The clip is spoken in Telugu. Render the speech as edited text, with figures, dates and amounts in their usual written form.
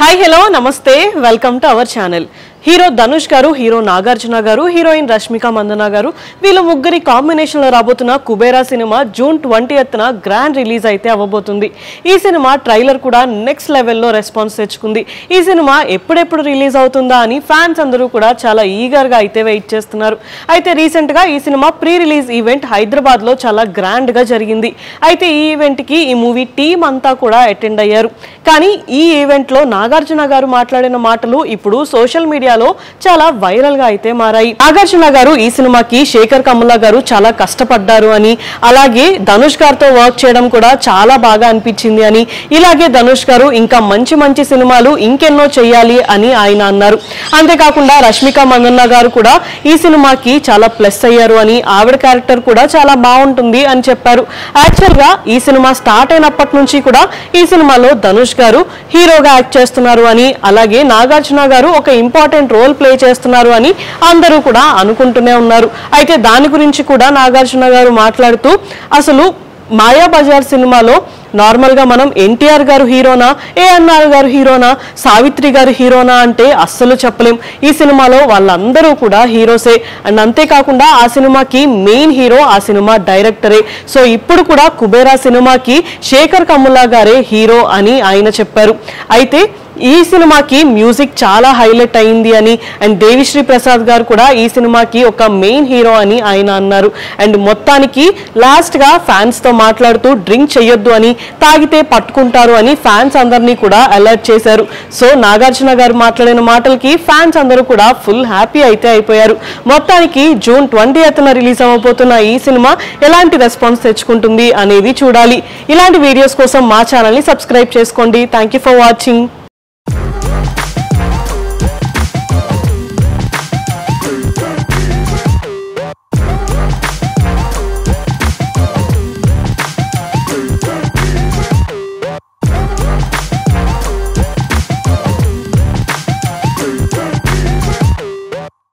హాయ్ హలో నమస్తే welcome to our channel. Hero Dhanush గారు, హీరో నాగార్జున గారు, హీరోయిన్ రష్మిక మందన గారు వీళ్ళ ముగ్గురి కాంబినేషన్ లో రాబోతున్న కుబేరా సినిమా జూన్ 20న గ్రాండ్ రిలీజ్ అయితే అవ్వబోతుంది. ఈ సినిమా ట్రైలర్ కూడా నెక్స్ట్ లెవెల్లో రెస్పాన్స్ తెచ్చుకుంది. ఈ సినిమా ఎప్పుడెప్పుడు రిలీజ్ అవుతుందా అని ఫ్యాన్స్ అందరూ కూడా చాలా ఈగర్ గా అయితే వెయిట్ చేస్తున్నారు. అయితే రీసెంట్ గా ఈ cinema pre release event Hyderabad లో చాలా గ్రాండ్ గా జరిగింది. అయితే ఈ ఈవెంట్ కి ఈ మూవీ టీమ్ అంతా కూడా అటెండ్ అయ్యారు. కానీ ఈ ఈవెంట్ లో నాగార్జున గారు మాట్లాడిన మాటలు ఇప్పుడు సోషల్ మీడియాలో చాలా వైరల్ గా అయితే మారాయి. నాగార్జున గారు ఈ సినిమాకి శేఖర్ కమ్ముల గారు చాలా కష్టపడ్డారు అని, అలాగే ధనుష్ గారితో వర్క్ చేయడం కూడా చాలా బాగా అనిపించింది అని, ఇలాగే ధనుష్ గారు ఇంకా మంచి మంచి సినిమాలు ఇంకెన్నో చెయ్యాలి అని ఆయన అన్నారు. అంతేకాకుండా రష్మిక మందన్న గారు కూడా ఈ సినిమాకి చాలా ప్లస్ అయ్యారు అని, ఆవిడ క్యారెక్టర్ కూడా చాలా బాగుంటుంది అని చెప్పారు. యాక్చువల్ గా ఈ సినిమా స్టార్ట్ అయినప్పటి నుంచి కూడా ఈ సినిమాలో ధనుష్ గారు హీరోగా యాక్ట్ చేస్తున్నారు అని, అలాగే నాగార్జున గారు ఒక ఇంపార్టెంట్ రోల్ ప్లే చేస్తున్నారు అని అందరూ కూడా అనుకుంటూనే ఉన్నారు. అయితే దాని గురించి కూడా నాగార్జున గారు మాట్లాడుతూ, అసలు మాయాబజార్ సినిమాలో నార్మల్ గా మనం ఎన్టీఆర్ గారు హీరోనా, ఏఎన్ఆర్ గారు హీరోనా, సావిత్రి గారు హీరోనా అంటే అస్సలు చెప్పలేం. ఈ సినిమాలో వాళ్ళందరూ కూడా హీరోసే. అండ్ అంతేకాకుండా ఆ సినిమాకి మెయిన్ హీరో ఆ సినిమా డైరెక్టరే. సో ఇప్పుడు కూడా కుబేరా సినిమాకి శేఖర్ కమ్ముల గారే హీరో అని ఆయన చెప్పారు. అయితే ఈ సినిమాకి మ్యూజిక్ చాలా హైలైట్ అయింది అని, అండ్ దేవిశ్రీ ప్రసాద్ గారు కూడా ఈ సినిమాకి ఒక మెయిన్ హీరో అని ఆయన అన్నారు. అండ్ మొత్తానికి లాస్ట్ గా ఫ్యాన్స్ తో మాట్లాడుతూ డ్రింక్ చెయ్యొద్దు అని, తాగితే పట్టుకుంటారు అని ఫ్యాన్స్ అందరినీ కూడా అలర్ట్ చేశారు. సో నాగార్జున గారు మాట్లాడిన మాటలకి ఫ్యాన్స్ అందరూ కూడా ఫుల్ హ్యాపీ అయితే అయిపోయారు. మొత్తానికి జూన్ 20న రిలీజ్ అవ్వబోతున్న ఈ సినిమా ఎలాంటి రెస్పాన్స్ తెచ్చుకుంటుంది అనేది చూడాలి. ఇలాంటి వీడియోస్ కోసం మా ఛానల్ ని సబ్స్క్రైబ్ చేసుకోండి. Thank you for watching.